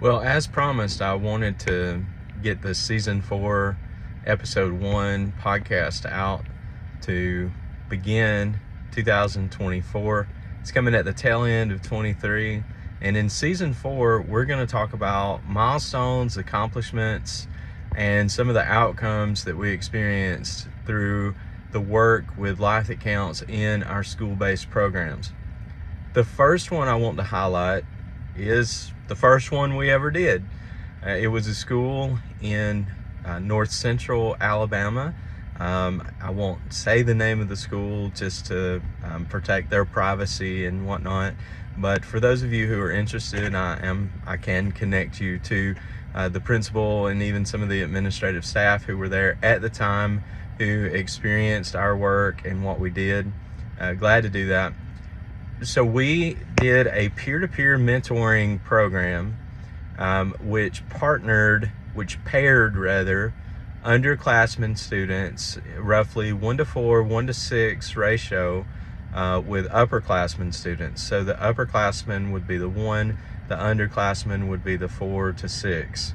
Well, as promised, I wanted to get the season 4, episode 1 podcast out to begin 2024. It's coming at the tail end of 23. And in season 4, we're going to talk about milestones, accomplishments, and some of the outcomes that we experienced through the work with Life That Counts in our school-based programs. The first one I want to highlight is the first one we ever did. It was a school in north central Alabama. I won't say the name of the school just to protect their privacy and whatnot, but for those of you who are interested, I can connect you to the principal and even some of the administrative staff who were there at the time, who experienced our work and what we did. Glad to do that. So we did a peer-to-peer mentoring program, which paired underclassmen students, roughly 1-to-4, 1-to-6 ratio, with upperclassmen students. So the upperclassmen would be the 1, the underclassmen would be the 4-to-6.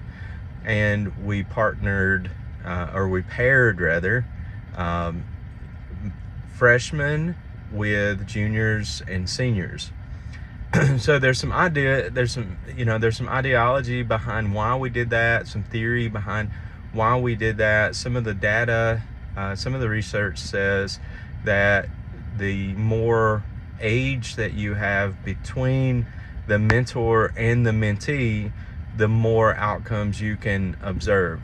And we paired freshmen with juniors and seniors. So there's some ideology behind why we did that, some theory behind why we did that. Some of the data, some of the research says that the more age that you have between the mentor and the mentee, the more outcomes you can observe.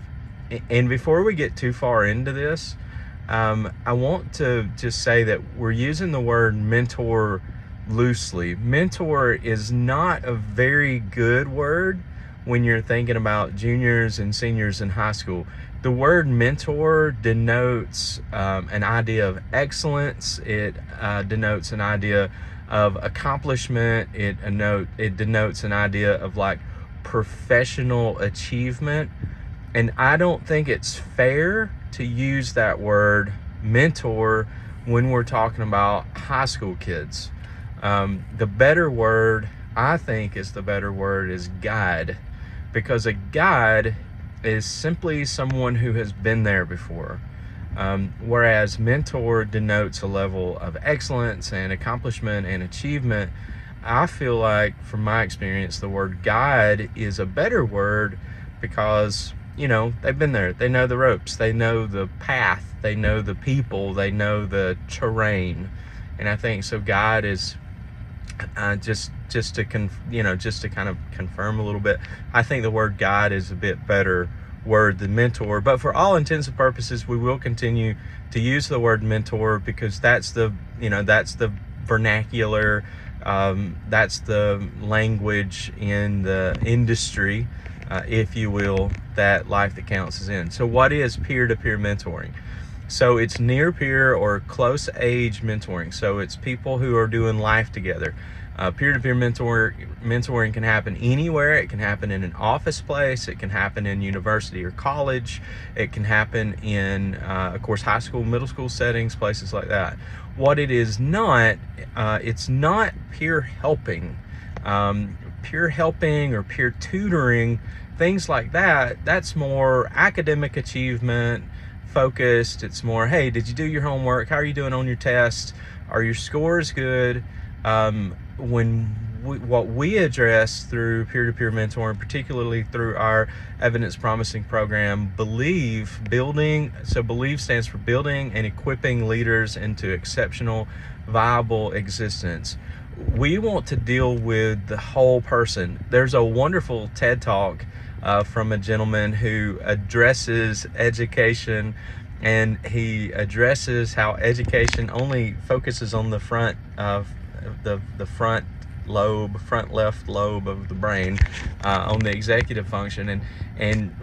And before we get too far into this, I want to just say that we're using the word mentor loosely. Mentor is not a very good word when you're thinking about juniors and seniors in high school. The word mentor denotes an idea of excellence. It denotes an idea of accomplishment. It denotes an idea of like professional achievement. And I don't think it's fair to use that word mentor when we're talking about high school kids. The better word, I think, is guide, because a guide is simply someone who has been there before. Whereas mentor denotes a level of excellence and accomplishment and achievement. I feel like, from my experience, the word guide is a better word because they've been there. They know the ropes. They know the path. They know the people. They know the terrain. And I think so. Guide is just to kind of confirm a little bit. I think the word guide is a bit better word than mentor. But for all intents and purposes, we will continue to use the word mentor because that's the vernacular. That's the language in the industry, if you will, that Life That Counts is in. So what is peer-to-peer mentoring? So it's near peer or close age mentoring. So it's people who are doing life together. Peer-to-peer mentoring can happen anywhere. It can happen in an office place. It can happen in university or college. It can happen in, of course, high school, middle school settings, places like that. What it is not, it's not peer helping. Peer helping or peer tutoring, things like that, that's more academic achievement focused. It's more, hey, did you do your homework? How are you doing on your test? Are your scores good? What we address through peer-to-peer mentoring, particularly through our evidence promising program, Believe stands for building and equipping leaders into exceptional, viable existence. We want to deal with the whole person. There's a wonderful TED Talk from a gentleman who addresses education, and he addresses how education only focuses on the front of the front left lobe of the brain, on the executive function, and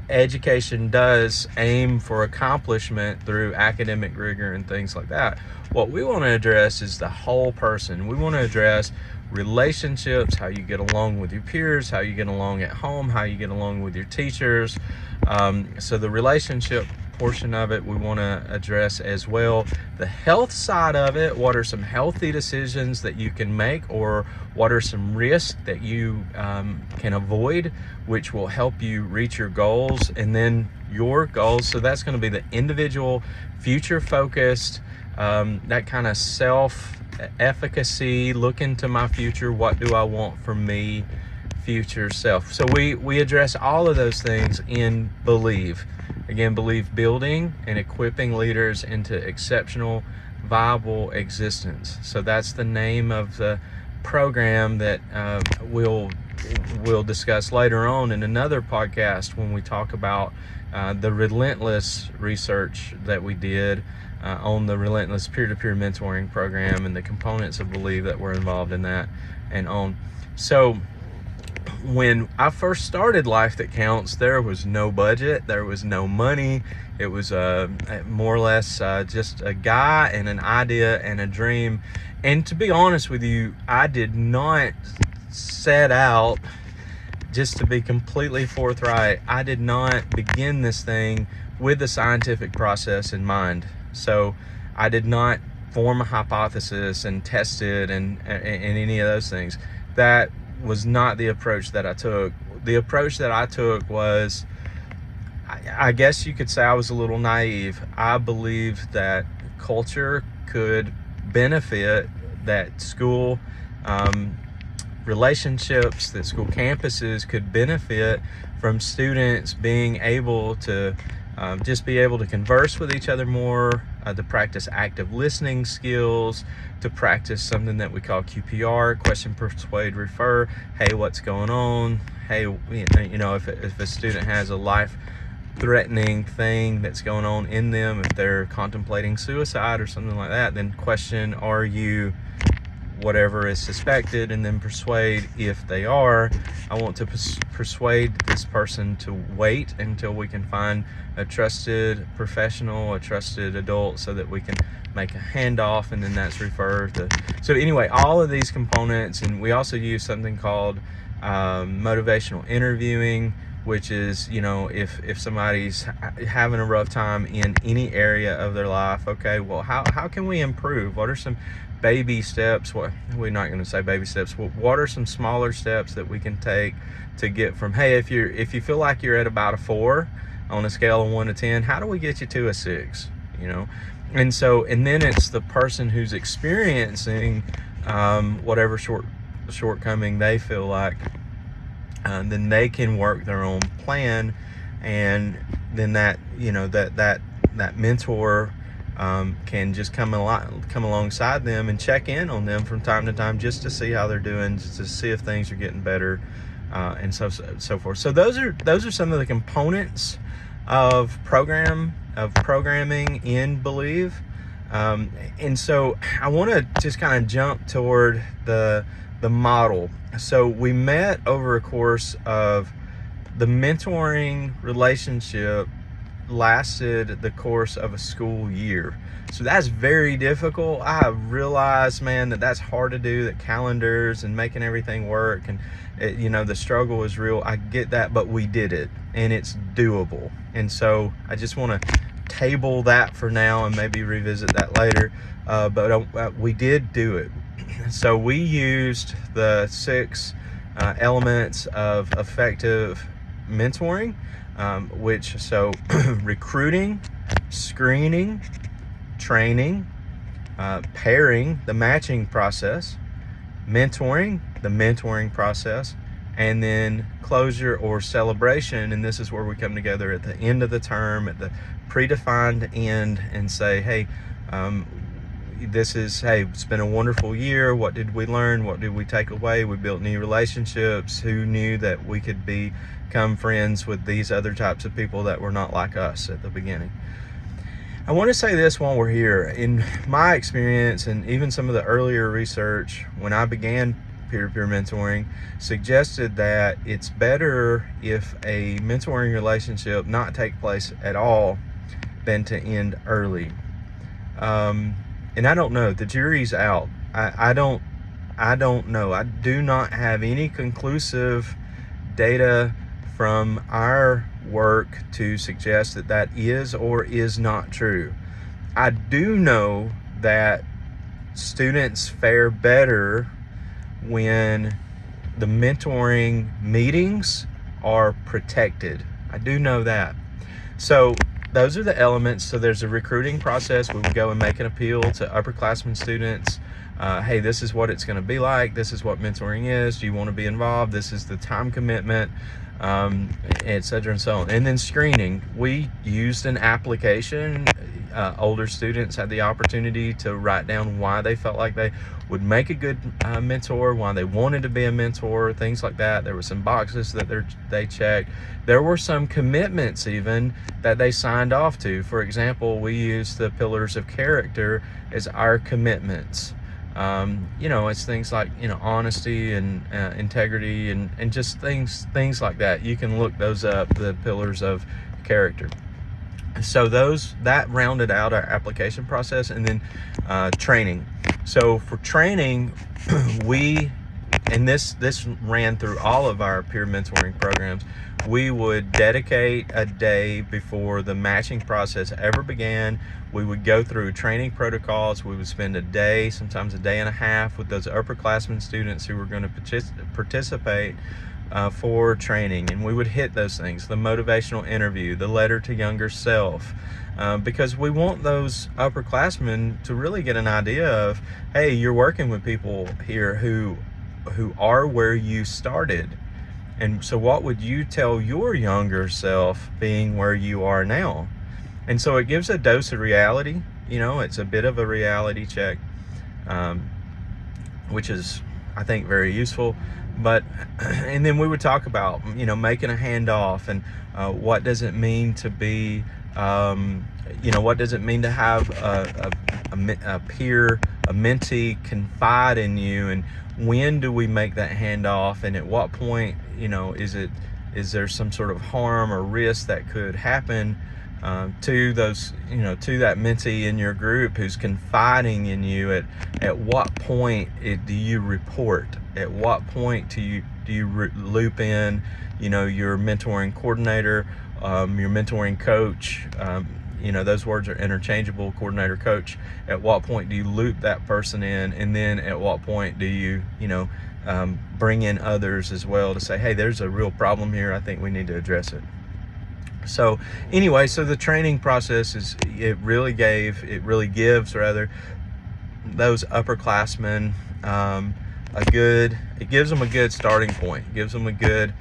education does aim for accomplishment through academic rigor and things like that. What we want to address is the whole person. We want to address relationships, how you get along with your peers, how you get along at home, how you get along with your teachers. So the relationship portion of it we want to address as well. The health side of it, what are some healthy decisions that you can make, or what are some risks that you can avoid, which will help you reach your goals, and then your goals. So that's going to be the individual, future focused, that kind of self-efficacy, look into my future, what do I want from me, future self. So we address all of those things in Believe. Again, Believe, building and equipping leaders into exceptional, viable existence. So that's the name of the program that we'll discuss later on in another podcast when we talk about the Relentless research that we did on the Relentless peer-to-peer mentoring program and the components of Believe that were involved in that and on. So when I first started Life That Counts, there was no budget, there was no money. It was more or less just a guy and an idea and a dream. And to be honest with you, I did not set out, just to be completely forthright, I did not begin this thing with the scientific process in mind. So I did not form a hypothesis and test it and any of those things. That was not the approach that I took. The approach that I took was, I guess you could say I was a little naive. I believed that culture could benefit, that school relationships, that school campuses could benefit from students being able to just be able to converse with each other more, to practice active listening skills, to practice something that we call QPR, question, persuade, refer. Hey, what's going on? Hey, you know, if a student has a life-threatening thing that's going on in them, if they're contemplating suicide or something like that, then question, are you whatever is suspected, and then persuade if they are. I want to persuade this person to wait until we can find a trusted professional, a trusted adult, so that we can make a handoff, and then that's referred to. So anyway, all of these components, and we also use something called motivational interviewing, which is, you know, if somebody's having a rough time in any area of their life, okay, well, how can we improve? What are some baby steps? What, we're not going to say baby steps. What are some smaller steps that we can take to get from, hey, if you feel like you're at about a 4 on a scale of 1 to 10, how do we get you to a 6? You know, and then it's the person who's experiencing whatever shortcoming they feel like, then they can work their own plan, and then that, you know, that mentor can just come alongside them and check in on them from time to time, just to see how they're doing, just to see if things are getting better, and so forth. So those are some of the components of programming in Believe, and so I want to just kind of jump toward the model. So we met over a course of the mentoring relationship lasted the course of a school year. So that's very difficult. I realized, man, that's hard to do, that calendars and making everything work, and you know, the struggle is real. I get that, but we did it, and it's doable. And so I just want to table that for now and maybe revisit that later, but we did do it. So we used the 6 elements of effective mentoring, so recruiting, screening, training, pairing, the matching process, mentoring, the mentoring process, and then closure or celebration. And this is where we come together at the end of the term, at the predefined end, and say, hey, it's been a wonderful year. What did we learn? What did we take away? We built new relationships. Who knew that we could become friends with these other types of people that were not like us at the beginning? I want to say this while we're here. In my experience, and even some of the earlier research when I began peer-to-peer mentoring, suggested that it's better if a mentoring relationship not take place at all than to end early. And I don't know, the jury's out. I don't know. I do not have any conclusive data from our work to suggest that that is or is not true. I do know that students fare better when the mentoring meetings are protected. I do know that. So those are the elements. So there's a recruiting process. We would go and make an appeal to upperclassmen students. Hey, this is what it's going to be like. This is what mentoring is. Do you want to be involved? This is the time commitment, et cetera, and so on. And then screening. We used an application. Older students had the opportunity to write down why they felt like they would make a good mentor, why they wanted to be a mentor, things like that. There were some boxes that they checked. There were some commitments even that they signed off to. For example, we used the pillars of character as our commitments. It's things like, honesty and integrity and just things like that. You can look those up, the pillars of character. So that rounded out our application process. And then training. So for training, this ran through all of our peer mentoring programs. We would dedicate a day before the matching process ever began. We would go through training protocols. We would spend a day, sometimes a day and a half, with those upperclassmen students who were going to participate for training, and we would hit those things: the motivational interview, the letter to younger self, because we want those upperclassmen to really get an idea of, hey, you're working with people here who are where you started, and so what would you tell your younger self being where you are now? And so it gives a dose of reality. It's a bit of a reality check, which is, I think, very useful. And then we would talk about, making a handoff, and what does it mean to be, what does it mean to have a peer, a mentee confide in you, and when do we make that handoff, and at what point, is there some sort of harm or risk that could happen to those, to that mentee in your group who's confiding in you? At what point do you report? At what point do you loop in, your mentoring coordinator, your mentoring coach? Those words are interchangeable, coordinator, coach. At what point do you loop that person in? And then at what point do you, bring in others as well to say, hey, there's a real problem here. I think we need to address it. So anyway, so the training process it really gives those upperclassmen it gives them a good starting point, gives them a good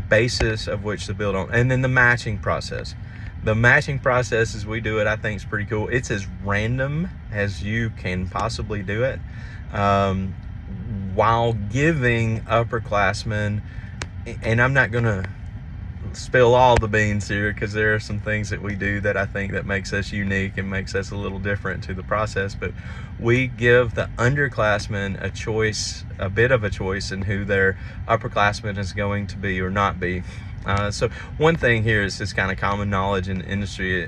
basis of which to build on. And then the matching process. The matching process, as we do it, I think is pretty cool. It's as random as you can possibly do it, while giving upperclassmen, and I'm not going to spill all the beans here, because there are some things that we do that I think that makes us unique and makes us a little different to the process, but we give the underclassmen a bit of a choice in who their upperclassman is going to be or not be. So one thing here is just kind of common knowledge in the industry,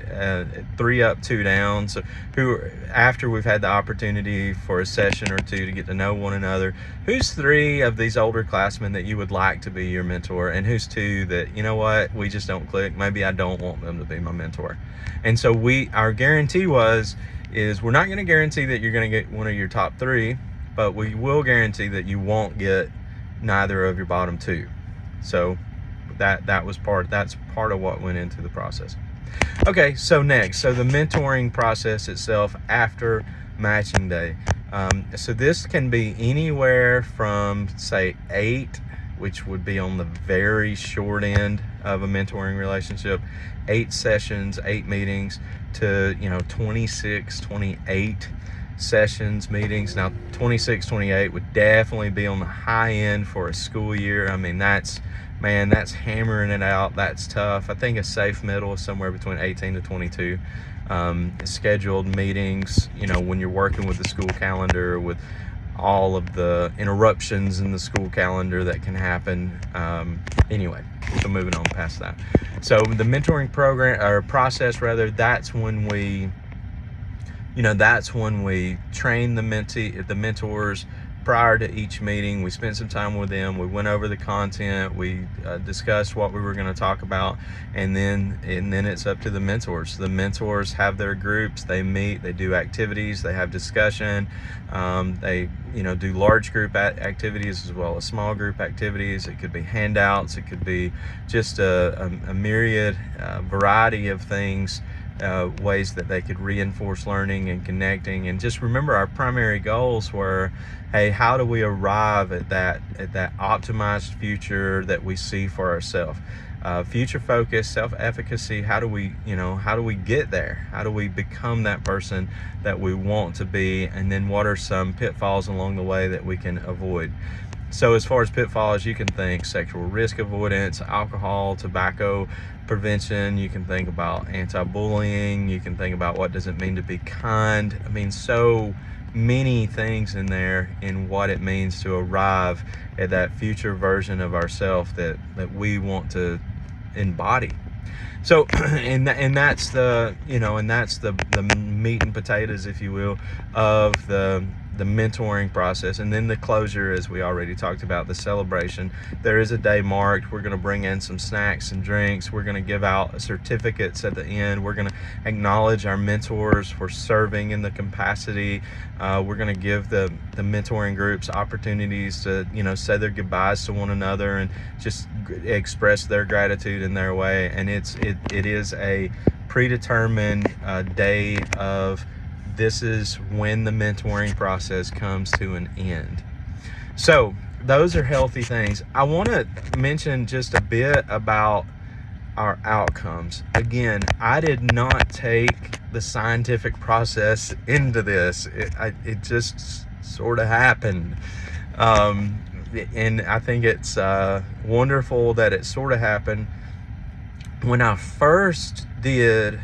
3 up, 2 down. So after we've had the opportunity for a session or two to get to know one another, who's 3 of these older classmen that you would like to be your mentor, and who's 2 that, we just don't click, maybe I don't want them to be my mentor. And so our guarantee is we're not going to guarantee that you're going to get one of your top 3, but we will guarantee that you won't get neither of your bottom 2. So that's part of what went into the process. Okay, so next, the mentoring process itself after matching day. So this can be anywhere from, say, 8, which would be on the very short end of a mentoring relationship, 8 sessions, 8 meetings, to 26, 28 sessions, meetings. Now 26, 28 would definitely be on the high end for a school year. I mean, that's hammering it out. That's tough. I think a safe middle is somewhere between 18 to 22 scheduled meetings, when you're working with the school calendar, with all of the interruptions in the school calendar that can happen. Anyway, so moving on past that. So the mentoring program, or process rather, that's when we train the mentors, prior to each meeting, we spent some time with them. We went over the content. We discussed what we were going to talk about, and then it's up to the mentors. The mentors have their groups. They meet. They do activities. They have discussion. They do large group activities as well as small group activities. It could be handouts. It could be just a myriad variety of things. Ways that they could reinforce learning and connecting. And just remember, our primary goals were, hey, how do we arrive at that optimized future that we see for ourselves? Future focus, self-efficacy. How do we get there? How do we become that person that we want to be? And then what are some pitfalls along the way that we can avoid? So as far as pitfalls, you can think sexual risk avoidance, alcohol, tobacco prevention. You can think about anti-bullying. You can think about what does it mean to be kind. I mean, so many things in there in what it means to arrive at that future version of ourselves that we want to embody. So, and that's the meat and potatoes, if you will, of the mentoring process. And then the closure, as we already talked about, the celebration. There is a day marked. We're going to bring in some snacks and drinks. We're going to give out certificates at the end. We're going to acknowledge our mentors for serving in the capacity. We're going to give the mentoring groups opportunities to say their goodbyes to one another and just express their gratitude in their way. And it is a predetermined day of, this is when the mentoring process comes to an end. So those are healthy things. I want to mention just a bit about our outcomes. Again, I did not take the scientific process into this. It just sort of happened. And I think it's wonderful that it sort of happened. When I first did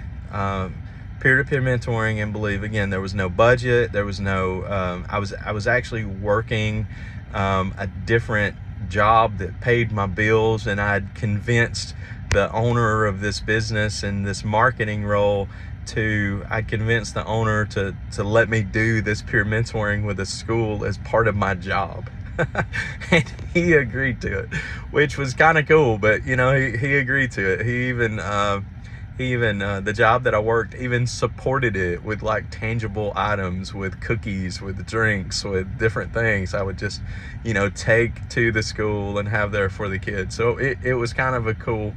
peer-to-peer mentoring and Believe, again, there was no budget. There was no, I was actually working a different job that paid my bills, and I'd convinced the owner of this business in this marketing role I convinced the owner to let me do this peer mentoring with a school as part of my job. And he agreed to it, which was kind of cool, but he agreed to it. He even the job that I worked even supported it with like tangible items, with cookies, with drinks, with different things I would just take to the school and have there for the kids. So it was kind of a cool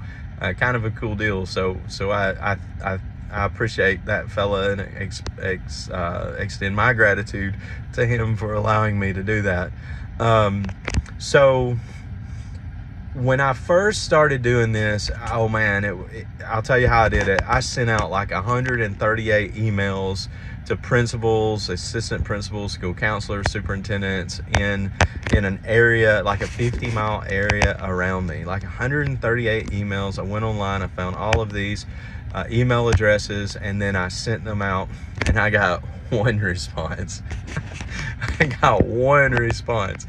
deal. So I appreciate that fella and extend my gratitude to him for allowing me to do that. So when I first started doing this, oh man, I'll tell you how I did it. I sent out like 138 emails to principals, assistant principals, school counselors, superintendents in an area, like a 50-mile area around me, like 138 emails. I went online, I found all of these email addresses, and then I sent them out, and I got one response. I got one response.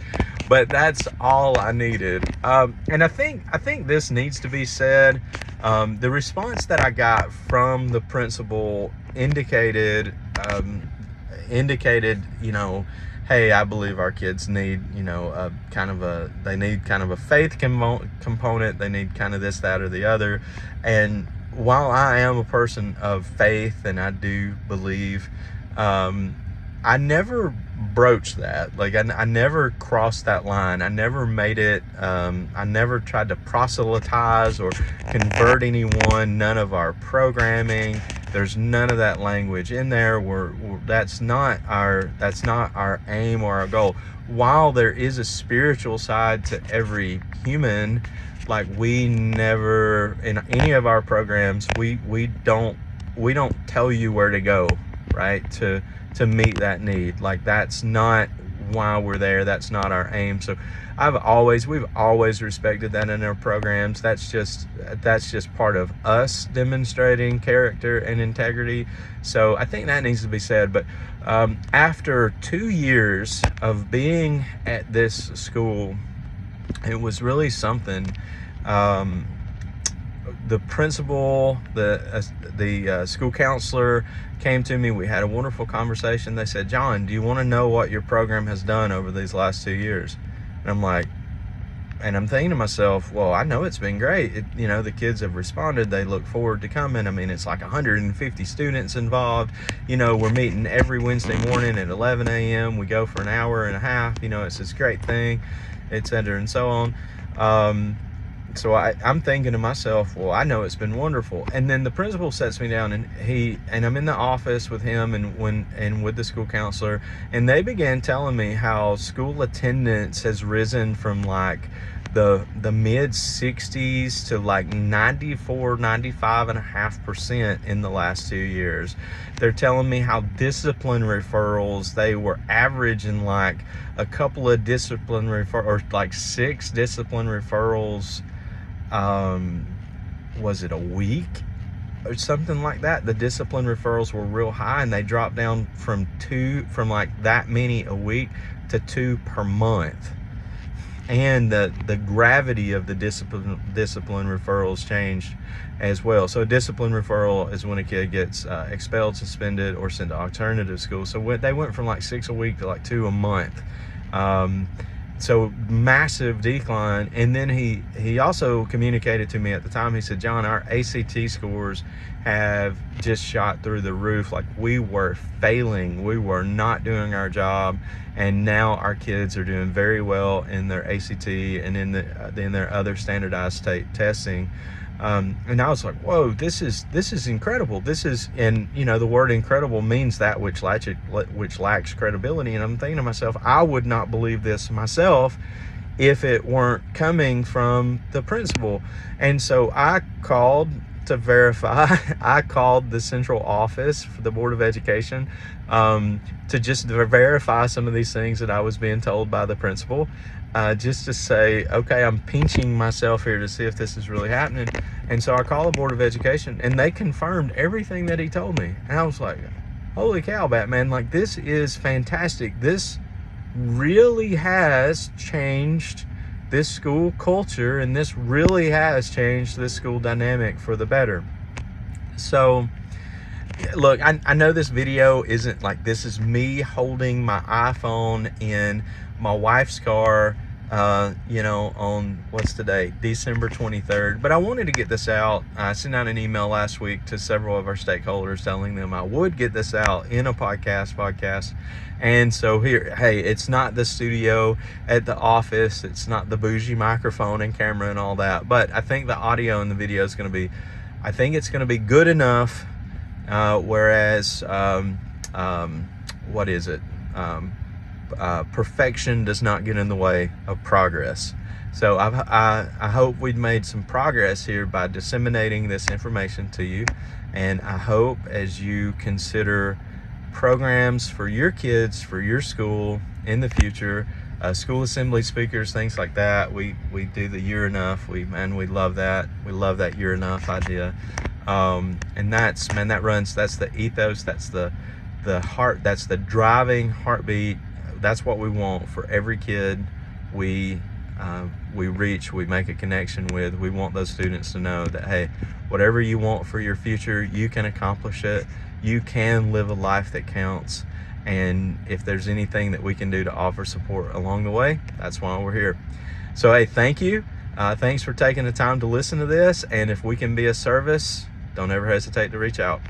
But that's all I needed. And I think this needs to be said. The response that I got from the principal indicated, hey, I believe our kids need, they need kind of a faith component. They need kind of this, that, or the other. And while I am a person of faith and I do believe, I never broached that. Like I never crossed that line. I never made it, I never tried to proselytize or convert anyone. None of our programming, there's none of that language in there. That's not our aim or our goal. While there is a spiritual side to every human, like we never, in any of our programs, we don't tell you where to go, right? To meet that need. Like that's not why we're there. That's not our aim. So we've always respected that in our programs. That's just part of us demonstrating character and integrity. So I think that needs to be said. But after 2 years of being at this school, it was really something. the principal, the school counselor came to me. We had a wonderful conversation. They said, John, do you want to know what your program has done over these last 2 years? And I'm like, and I'm thinking to myself, well, I know it's been great. The kids have responded. They look forward to coming. I mean, it's like 150 students involved. We're meeting every Wednesday morning at 11 a.m. We go for an hour and a half. It's this great thing, et cetera, and so on. So I'm thinking to myself, well, I know it's been wonderful. And then the principal sets me down, and I'm in the office with him and with the school counselor, and they began telling me how school attendance has risen from like the mid 60s to like 95.5% in the last 2 years. They're telling me how discipline referrals, they were averaging like a couple of discipline or like 6 discipline referrals. Was it a week or something like that? The discipline referrals were real high, and they dropped down from like that many a week to 2 per month. And the gravity of the discipline referrals changed as well. So a discipline referral is when a kid gets expelled, suspended, or sent to alternative school. So they went from like 6 a week to like 2 a month. So massive decline. And then he also communicated to me at the time, he said, John, our ACT scores have just shot through the roof. Like, we were failing, we were not doing our job, and now our kids are doing very well in their ACT and in their other standardized state testing. And I was like, whoa, this is incredible. And the word incredible means that which lacks credibility. And I'm thinking to myself, I would not believe this myself if it weren't coming from the principal. And so I called to verify. I called the central office for the Board of Education to just verify some of these things that I was being told by the principal. Just to say, okay, I'm pinching myself here to see if this is really happening. And so I called the Board of Education, and they confirmed everything that he told me. And I was like, holy cow, Batman, like, this is fantastic. This really has changed this school culture, and this really has changed this school dynamic for the better. So, look, I know this video isn't like, this is me holding my iPhone in my wife's car, on what's today, December 23rd. But I wanted to get this out. I sent out an email last week to several of our stakeholders telling them I would get this out in a podcast. And so here, hey, it's not the studio at the office. It's not the bougie microphone and camera and all that. But I think the audio and the video is going to be, I think it's going to be good enough. Whereas, what is it? Perfection does not get in the way of progress. So I hope we've made some progress here by disseminating this information to you, and I hope as you consider programs for your kids, for your school in the future, school assembly speakers, things like that. We do the You're Enough. We love that. We love that You're Enough idea. And that's the ethos, that's the heart, that's the driving heartbeat. That's what we want for every kid we reach, we make a connection with. We want those students to know that, hey, whatever you want for your future, you can accomplish it. You can live a life that counts. And if there's anything that we can do to offer support along the way, that's why we're here. So, hey, thank you. Thanks for taking the time to listen to this. And if we can be a service, don't ever hesitate to reach out.